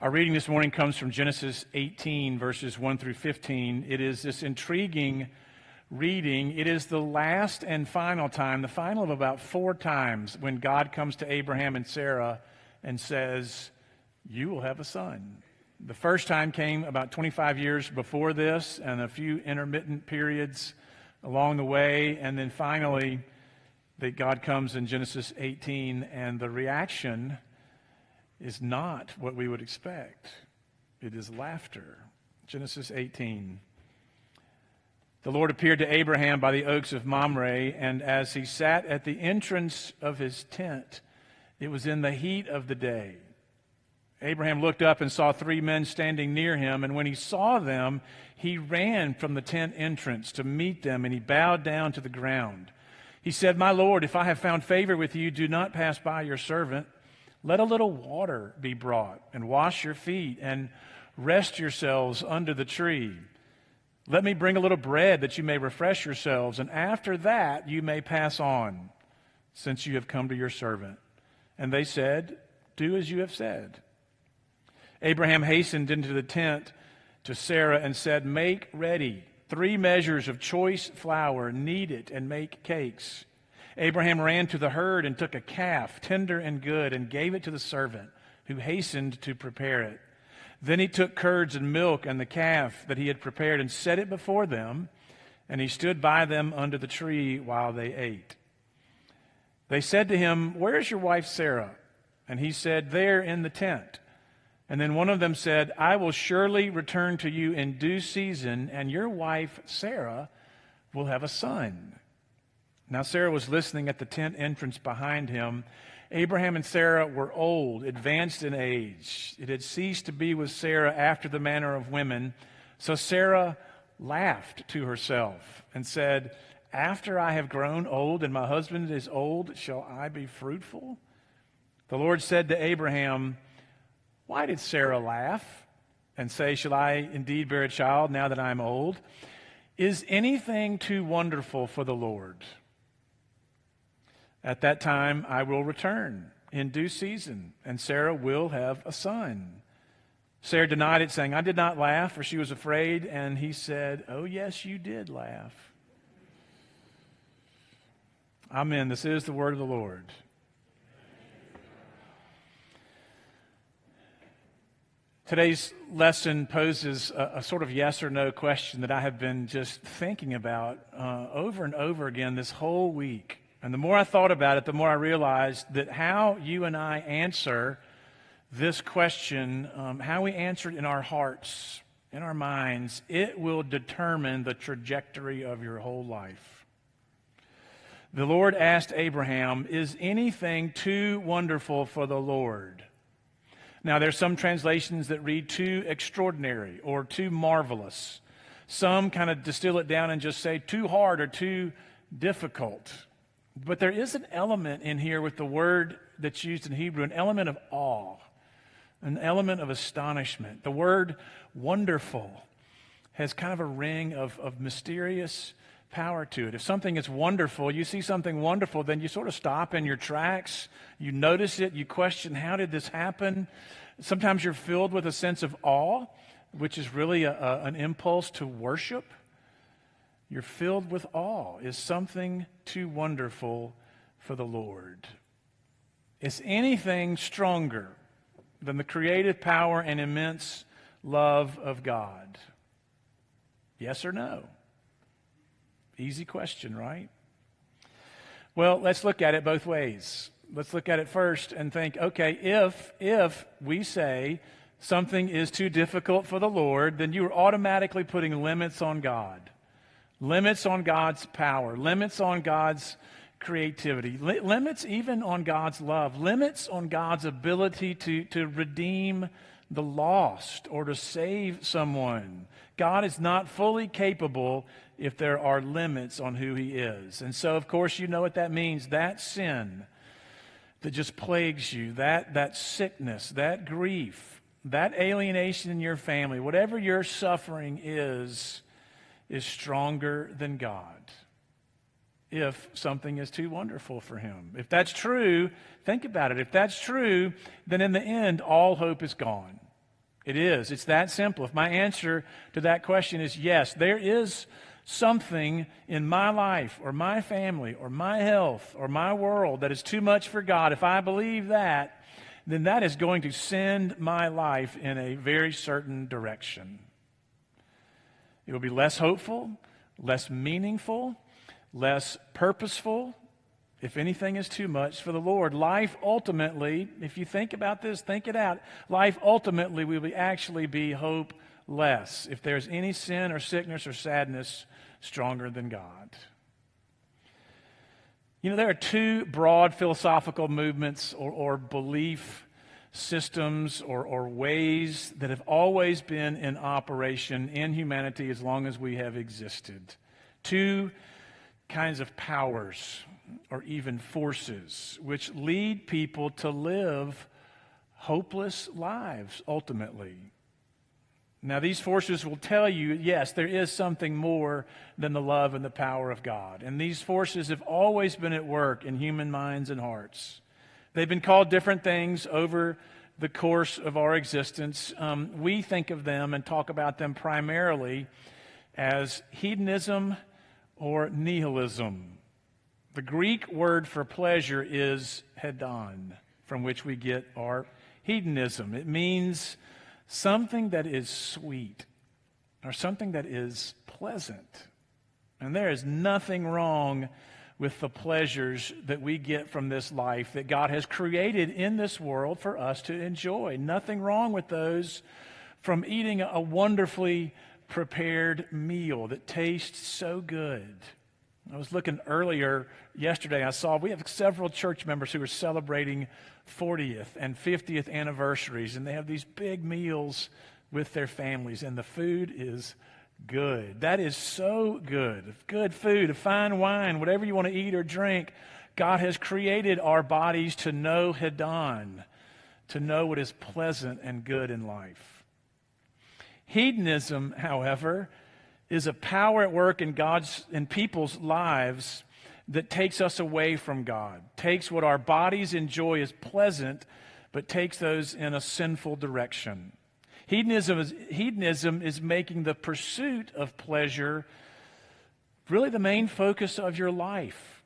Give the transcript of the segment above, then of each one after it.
Our reading this morning comes from Genesis 18, verses 1 through 15. It is this intriguing reading. It is the last and final time, the final of about 4 times, when God comes to Abraham and Sarah and says, "You will have a son." The first time came about 25 years before this and a few intermittent periods along the way. And then finally, that God comes in Genesis 18, and the reaction is not what we would expect. It is laughter. Genesis 18. The Lord appeared to Abraham by the oaks of Mamre, and as he sat at the entrance of his tent, it was in the heat of the day. Abraham looked up and saw 3 men standing near him, and when he saw them, he ran from the tent entrance to meet them, and he bowed down to the ground. He said, "My Lord, if I have found favor with you, do not pass by your servant. Let a little water be brought, and wash your feet, and rest yourselves under the tree. Let me bring a little bread that you may refresh yourselves, and after that you may pass on, since you have come to your servant." And they said, "Do as you have said." Abraham hastened into the tent to Sarah and said, "Make ready 3 measures of choice flour, knead it, and make cakes." Abraham ran to the herd and took a calf, tender and good, and gave it to the servant, who hastened to prepare it. Then he took curds and milk and the calf that he had prepared and set it before them, and he stood by them under the tree while they ate. They said to him, "Where is your wife Sarah?" And he said, "There in the tent." And then one of them said, "I will surely return to you in due season, and your wife Sarah will have a son." Now Sarah was listening at the tent entrance behind him. Abraham and Sarah were old, advanced in age. It had ceased to be with Sarah after the manner of women. So Sarah laughed to herself and said, "After I have grown old and my husband is old, shall I be fruitful?" The Lord said to Abraham, "Why did Sarah laugh and say, 'Shall I indeed bear a child now that I am old?' Is anything too wonderful for the Lord? At that time I will return in due season, and Sarah will have a son." Sarah denied it, saying, "I did not laugh," for she was afraid. And he said, "Oh, yes, you did laugh." Amen. This is the word of the Lord. Today's lesson poses a sort of yes or no question that I have been just thinking about over and over again this whole week. And the more I thought about it, the more I realized that how you and I answer this question, how we answer it in our hearts, in our minds, it will determine the trajectory of your whole life. The Lord asked Abraham, "Is anything too wonderful for the Lord?" Now, there's some translations that read "too extraordinary" or "too marvelous." Some kind of distill it down and just say "too hard" or "too difficult." But there is an element in here with the word that's used in Hebrew, an element of awe, an element of astonishment. The word "wonderful" has kind of a ring of mysterious power to it. If something is wonderful, you see something wonderful, then you sort of stop in your tracks. You notice it. You question, how did this happen? Sometimes you're filled with a sense of awe, which is really an impulse to worship. You're filled with awe. Is something too wonderful for the Lord? Is anything stronger than the creative power and immense love of God? Yes or no? Easy question, right? Well, let's look at it both ways. Let's look at it first and think, okay, if we say something is too difficult for the Lord, then you are automatically putting limits on God. Limits on God's power, limits on God's creativity, limits even on God's love, limits on God's ability to redeem the lost or to save someone. God is not fully capable if there are limits on who He is. And so, of course, you know what that means. That sin that just plagues you, that sickness, that grief, that alienation in your family, whatever your suffering is stronger than God if something is too wonderful for Him. If that's true, think about it. If that's true, then in the end, all hope is gone. It is. It's that simple. If my answer to that question is yes, there is something in my life or my family or my health or my world that is too much for God, if I believe that, then that is going to send my life in a very certain direction. It will be less hopeful, less meaningful, less purposeful. If anything is too much for the Lord, life ultimately, if you think about this, think it out, life ultimately will actually be hopeless if there's any sin or sickness or sadness stronger than God. You know, there are two broad philosophical movements or belief systems or ways that have always been in operation in humanity as long as we have existed. Two kinds of powers or even forces which lead people to live hopeless lives ultimately. Now, these forces will tell you, yes, there is something more than the love and the power of God. And these forces have always been at work in human minds and hearts. They've been called different things over the course of our existence. We think of them and talk about them primarily as hedonism or nihilism. The Greek word for pleasure is hedon, from which we get our hedonism. It means something that is sweet or something that is pleasant. And there is nothing wrong with the pleasures that we get from this life that God has created in this world for us to enjoy. Nothing wrong with those, from eating a wonderfully prepared meal that tastes so good. I was looking earlier yesterday, I saw we have several church members who are celebrating 40th and 50th anniversaries, and they have these big meals with their families, and the food is good. That is so good. Good food, a fine wine, whatever you want to eat or drink. God has created our bodies to know hedon, to know what is pleasant and good in life. Hedonism, however, is a power at work in people's lives that takes us away from God, takes what our bodies enjoy as pleasant, but takes those in a sinful direction. Hedonism is making the pursuit of pleasure really the main focus of your life.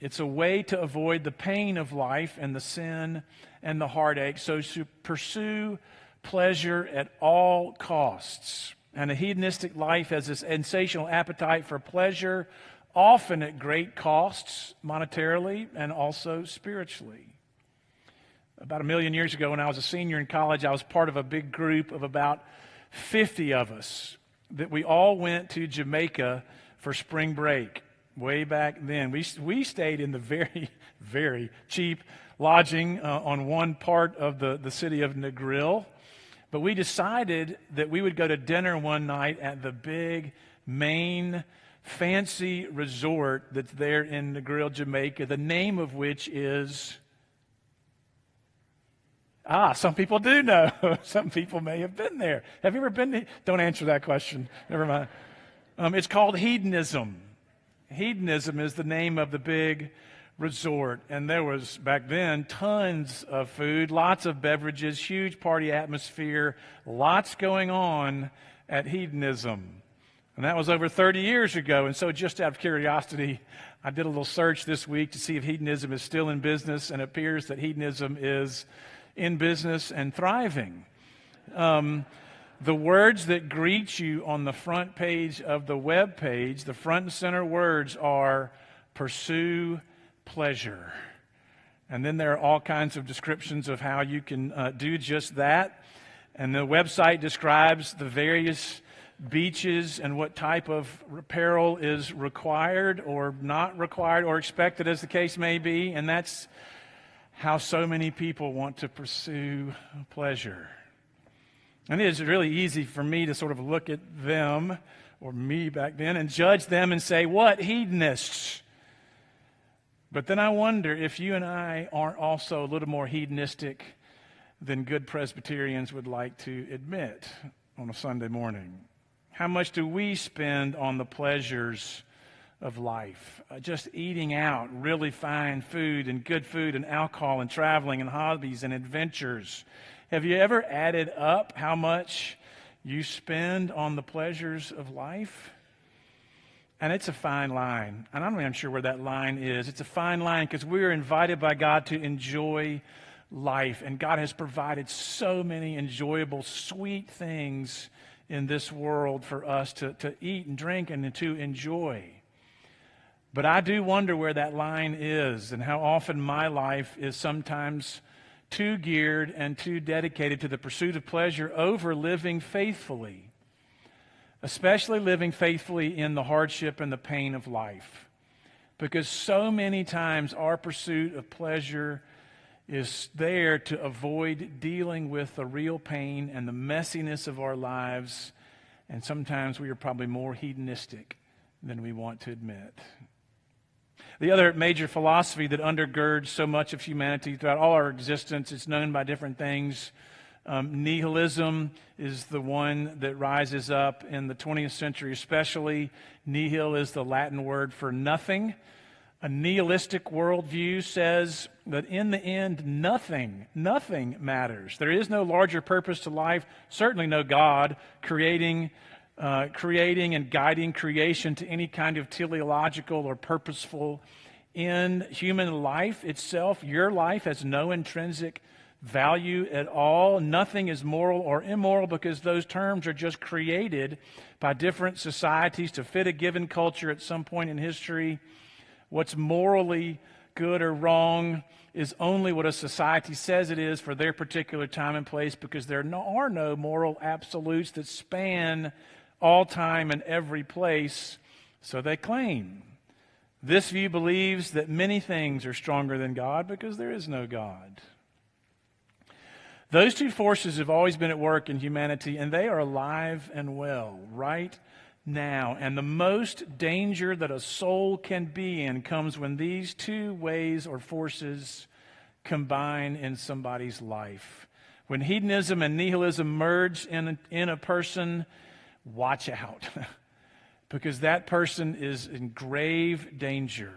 It's a way to avoid the pain of life and the sin and the heartache, so to pursue pleasure at all costs. And a hedonistic life has this insatiable appetite for pleasure, often at great costs, monetarily and also spiritually. About 1 million years ago, when I was a senior in college, I was part of a big group of about 50 of us that we all went to Jamaica for spring break way back then. We stayed in the very, very cheap lodging on one part of the city of Negril. But we decided that we would go to dinner one night at the big, main, fancy resort that's there in Negril, Jamaica, the name of which is... some people do know. Some people may have been there. Have you ever been to... Don't answer that question. Never mind. It's called Hedonism. Hedonism is the name of the big resort. And there was, back then, tons of food, lots of beverages, huge party atmosphere, lots going on at Hedonism. And that was over 30 years ago. And so just out of curiosity, I did a little search this week to see if Hedonism is still in business, and it appears that Hedonism is in business and thriving. The words that greet you on the front page of the web page, the front and center words are pursue pleasure. And then there are all kinds of descriptions of how you can do just that. And the website describes the various beaches and what type of apparel is required or not required or expected, as the case may be. And that's how so many people want to pursue pleasure. And it is really easy for me to sort of look at them, or me back then, and judge them and say, what hedonists? But then I wonder if you and I aren't also a little more hedonistic than good Presbyterians would like to admit on a Sunday morning. How much do we spend on the pleasures of life? Just eating out really fine food and good food and alcohol and traveling and hobbies and adventures Have you ever added up how much you spend on the pleasures of life? And it's a fine line. And I'm not even sure where that line is. It's a fine line because we are invited by God to enjoy life. And God has provided so many enjoyable, sweet things in this world for us to eat and drink and to enjoy. But I do wonder where that line is and how often my life is sometimes too geared and too dedicated to the pursuit of pleasure over living faithfully, especially living faithfully in the hardship and the pain of life. Because so many times our pursuit of pleasure is there to avoid dealing with the real pain and the messiness of our lives, and sometimes we are probably more hedonistic than we want to admit. The other major philosophy that undergirds so much of humanity throughout all our existence, it's known by different things. Nihilism is the one that rises up in the 20th century especially. Nihil is the Latin word for nothing. A nihilistic worldview says that in the end, nothing matters. There is no larger purpose to life, certainly no God creating and guiding creation to any kind of teleological or purposeful end. Human life itself, your life, has no intrinsic value at all. Nothing is moral or immoral because those terms are just created by different societies to fit a given culture at some point in history. What's morally good or wrong is only what a society says it is for their particular time and place, because there are no moral absolutes that span all time and every place, so they claim. This view believes that many things are stronger than God because there is no God. Those two forces have always been at work in humanity, and they are alive and well right now. And the most danger that a soul can be in comes when these two ways or forces combine in somebody's life. When hedonism and nihilism merge in a person, watch out, because that person is in grave danger.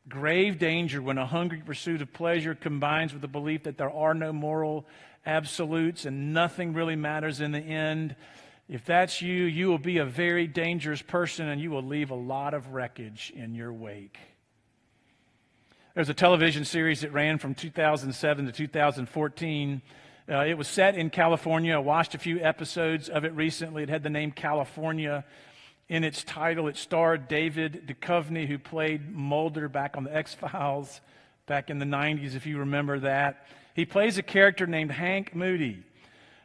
Grave danger when a hungry pursuit of pleasure combines with the belief that there are no moral absolutes and nothing really matters in the end. If that's you, you will be a very dangerous person and you will leave a lot of wreckage in your wake. There's a television series that ran from 2007 to 2014. It was set in California. I watched a few episodes of it recently. It had the name California in its title. It starred David Duchovny, who played Mulder back on the X-Files back in the 90s, if you remember that. He plays a character named Hank Moody,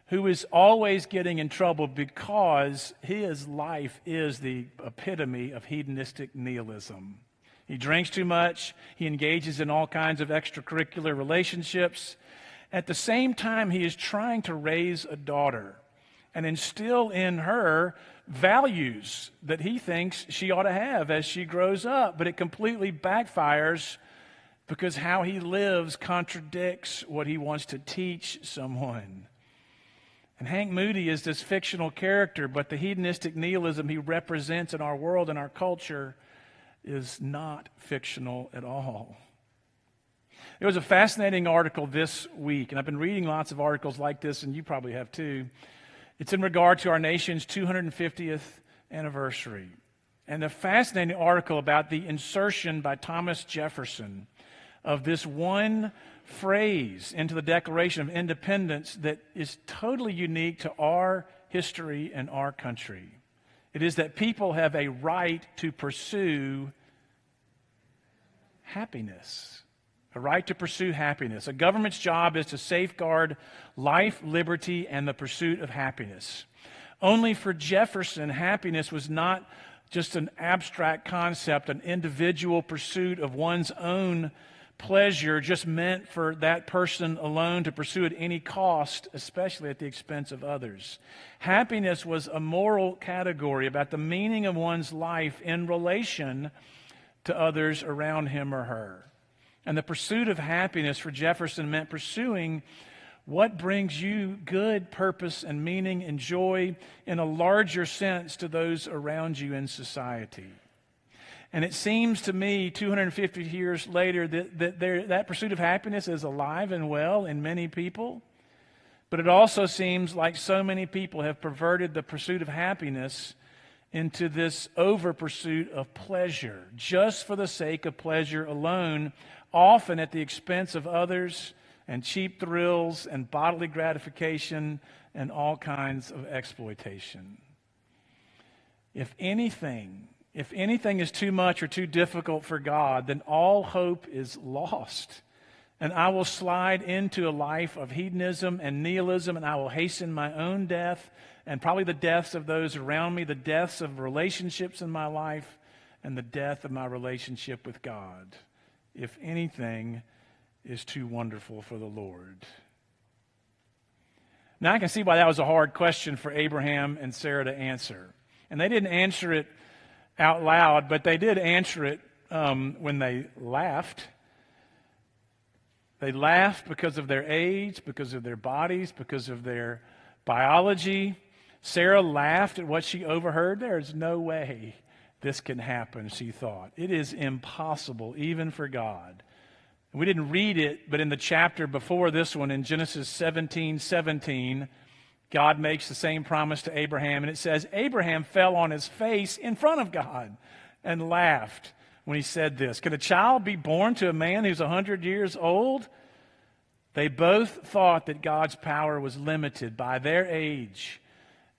who is always getting in trouble because his life is the epitome of hedonistic nihilism. He drinks too much. He engages in all kinds of extracurricular relationships. At the same time, he is trying to raise a daughter and instill in her values that he thinks she ought to have as she grows up. But it completely backfires because how he lives contradicts what he wants to teach someone. And Hank Moody is this fictional character, but the hedonistic nihilism he represents in our world and our culture is not fictional at all. There was a fascinating article this week, and I've been reading lots of articles like this, and you probably have too. It's in regard to our nation's 250th anniversary. And a fascinating article about the insertion by Thomas Jefferson of this one phrase into the Declaration of Independence that is totally unique to our history and our country. It is that people have a right to pursue happiness. A right to pursue happiness. A government's job is to safeguard life, liberty, and the pursuit of happiness. Only for Jefferson, happiness was not just an abstract concept, an individual pursuit of one's own pleasure just meant for that person alone to pursue at any cost, especially at the expense of others. Happiness was a moral category about the meaning of one's life in relation to others around him or her. And the pursuit of happiness for Jefferson meant pursuing what brings you good purpose and meaning and joy in a larger sense to those around you in society. And it seems to me 250 years later that pursuit of happiness is alive and well in many people. But it also seems like so many people have perverted the pursuit of happiness into this over pursuit of pleasure, just for the sake of pleasure alone, often at the expense of others and cheap thrills and bodily gratification and all kinds of exploitation. If anything is too much or too difficult for God, then all hope is lost. And I will slide into a life of hedonism and nihilism, and I will hasten my own death and probably the deaths of those around me, the deaths of relationships in my life, and the death of my relationship with God, if anything is too wonderful for the Lord. Now, I can see why that was a hard question for Abraham and Sarah to answer. And they didn't answer it out loud, but they did answer it when they laughed. They laughed because of their age, because of their bodies, because of their biology. Sarah laughed at what she overheard. There's no way this can happen, she thought. It is impossible, even for God. We didn't read it, but in the chapter before this one, in Genesis 17:17, God makes the same promise to Abraham, and it says, Abraham fell on his face in front of God and laughed when he said this. Could a child be born to a man who's 100 years old? They both thought that God's power was limited by their age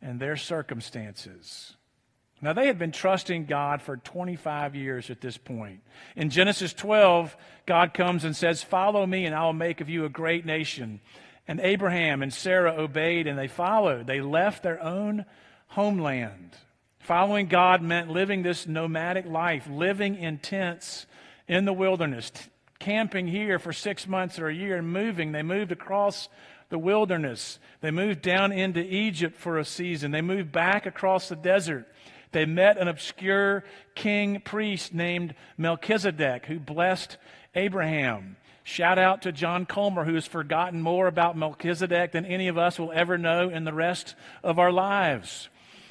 and their circumstances. Now, they had been trusting God for 25 years at this point. In Genesis 12, God comes and says, follow me and I will make of you a great nation. And Abraham and Sarah obeyed and they followed. They left their own homeland. Following God meant living this nomadic life, living in tents in the wilderness, camping here for 6 months or a year and moving. They moved across the wilderness. They moved down into Egypt for a season. They moved back across the desert. They met an obscure king priest named Melchizedek who blessed Abraham. Shout out to John Comer, who has forgotten more about Melchizedek than any of us will ever know in the rest of our lives.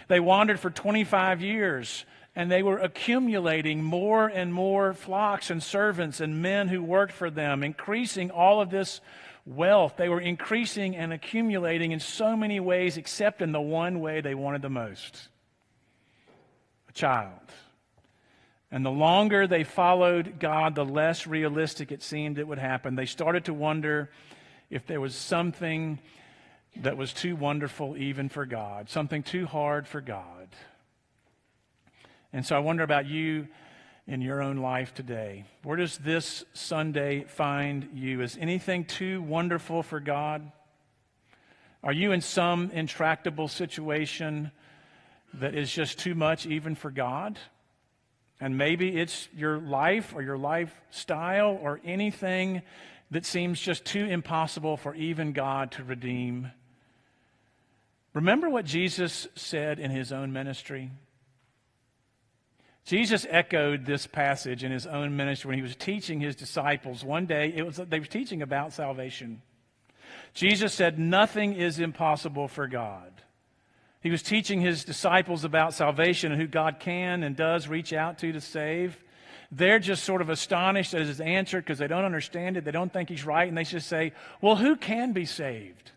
They wandered for 25 years, and they were accumulating more and more flocks and servants and men who worked for them, increasing all of this wealth. They were increasing and accumulating in so many ways, except in the one way they wanted the most: a child. And the longer they followed God, the less realistic it seemed it would happen. They started to wonder if there was something that was too wonderful even for God, something too hard for God. And so I wonder about you in your own life today. Where does this Sunday find you? Is anything too wonderful for God? Are you in some intractable situation that is just too much even for God? And maybe it's your life or your lifestyle or anything that seems just too impossible for even God to redeem. Remember what Jesus said in his own ministry? Jesus echoed this passage in his own ministry when he was teaching his disciples. One day, they were teaching about salvation. Jesus said, nothing is impossible for God. He was teaching his disciples about salvation and who God can and does reach out to save. They're just sort of astonished at his answer because they don't understand it. They don't think he's right. And they just say, well, who can be saved?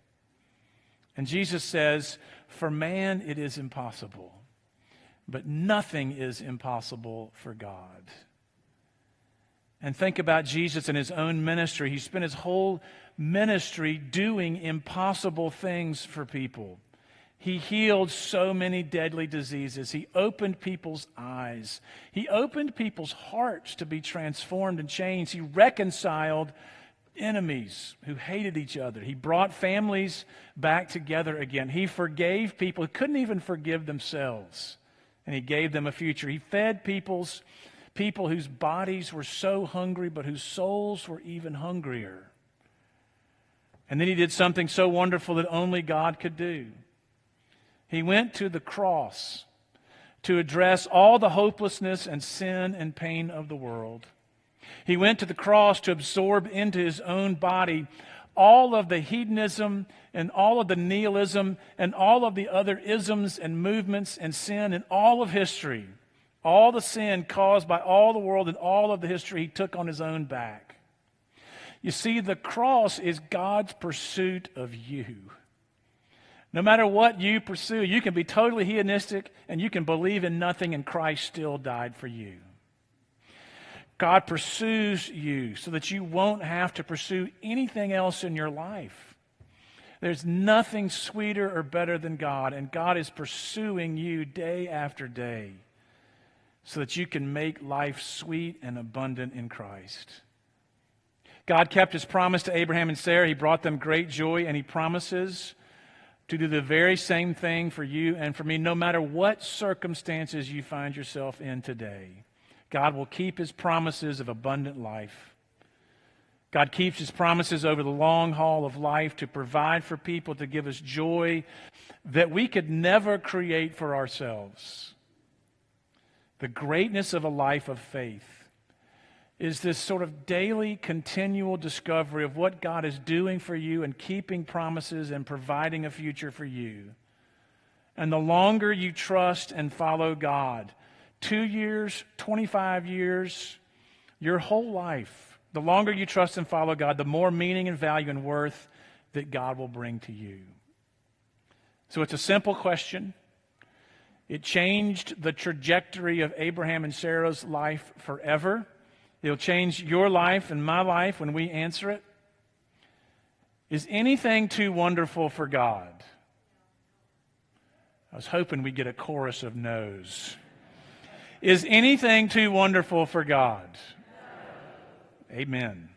And Jesus says, for man it is impossible, but nothing is impossible for God. And think about Jesus in his own ministry. He spent his whole ministry doing impossible things for people. He healed so many deadly diseases. He opened people's eyes. He opened people's hearts to be transformed and changed. He reconciled enemies who hated each other. He brought families back together again. He forgave people who couldn't even forgive themselves, and he gave them a future. He fed people whose bodies were so hungry, but whose souls were even hungrier. And then he did something so wonderful that only God could do. He went to the cross to address all the hopelessness and sin and pain of the world. He went to the cross to absorb into his own body all of the hedonism and all of the nihilism and all of the other isms and movements and sin and all of history. All the sin caused by all the world and all of the history he took on his own back. You see, the cross is God's pursuit of you. No matter what you pursue, you can be totally hedonistic and you can believe in nothing, and Christ still died for you. God pursues you so that you won't have to pursue anything else in your life. There's nothing sweeter or better than God, and God is pursuing you day after day so that you can make life sweet and abundant in Christ. God kept his promise to Abraham and Sarah. He brought them great joy, and he promises to do the very same thing for you and for me, no matter what circumstances you find yourself in today. God will keep his promises of abundant life. God keeps his promises over the long haul of life to provide for people, to give us joy that we could never create for ourselves. The greatness of a life of faith is this sort of daily, continual discovery of what God is doing for you and keeping promises and providing a future for you. And the longer you trust and follow God, 2 years, 25 years, your whole life, the longer you trust and follow God, the more meaning and value and worth that God will bring to you. So it's a simple question. It changed the trajectory of Abraham and Sarah's life forever. It'll change your life and my life when we answer it. Is anything too wonderful for God? I was hoping we'd get a chorus of no's. Is anything too wonderful for God? Amen.